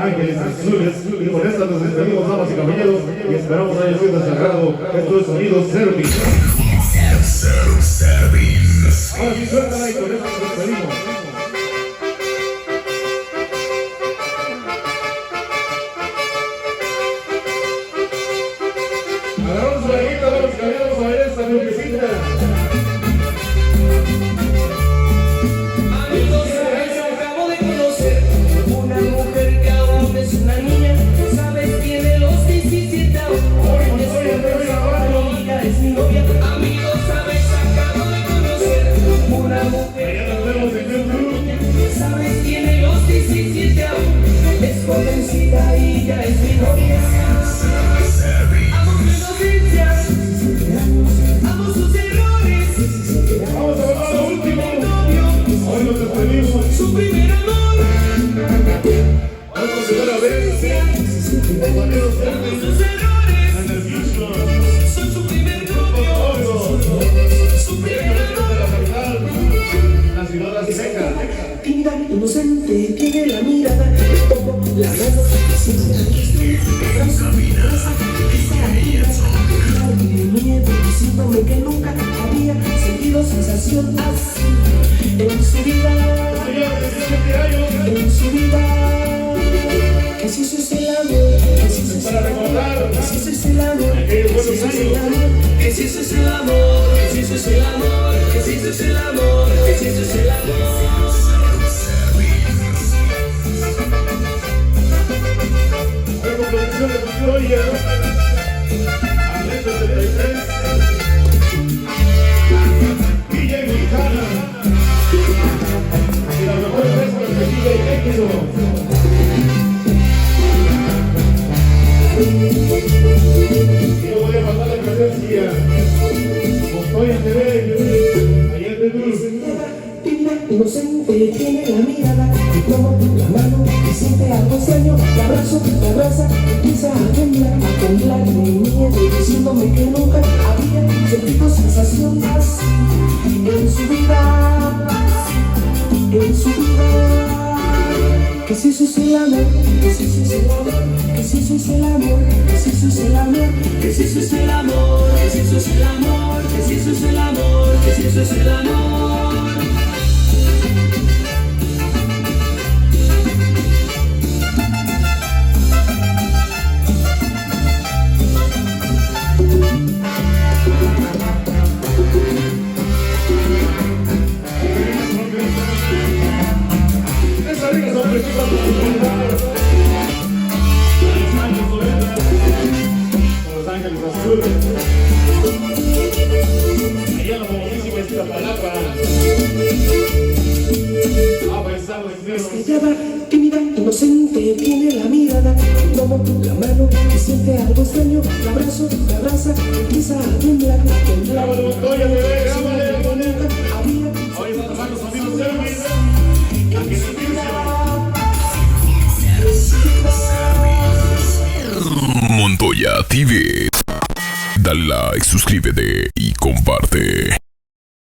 ángeles azules. Y con esta nos despedimos, damas y caballeros, y esperamos haya sido sagrado. Esto es Sonido Servin. Ahora sí, suéltala y con esto nos despedimos. Agarramos la guita, damas y caballeros, a ver esta nubecita. Jovencita y ya es mi novia. Amo su inocencia, amo sus errores. Vamos a ver lo último. Hoy nos despedimos. Su primer amor. Vamos a volver a ver. Compañeros, Amo sus errores. Soy su primer novio. Su primer amor. la ciudad azteca. Tímida, inocente, tiene la mirada. Como la mano miedo, diciéndome que nunca había sentido sensación así en su vida, en su vida. Que si eso es el amor, que si eso es el amor, que si eso es el amor, que si eso es el amor, que si eso es el amor, que si eso es el amor, que si eso es el amor, que si eso es el amor. Producción de Victoria, Atletas 73, Villa Mexicana, y la mejor empresa de Villa y Éxito. Y no voy a pasar la presencia, Montoya TV, allá en Perú. Inocente, tiene la mirada, y como la mano que siente algo extraño, la abrazo, la abraza, empieza a temblar de miedo, diciéndome que nunca había sentido sensación así en su vida, en su vida. Que si eso es el amor, que si eso es el amor, que si eso es el amor, que si eso es el amor, que si eso es el amor, que si eso es el amor, que si eso es el amor, que si eso es el amor. Los Ángeles Azules, allá en la famosísima Iztapalapa, paisanos míos. Callada, tímida, inocente, tiene la mirada, como la mano que siente algo extraño, la abrazo, la abraza, empieza a temblar, Grábale, Montoya TV, grábale. había Hoy están tomando los amigos Service. Aquí en Montoya TV. Dale like, suscríbete y comparte.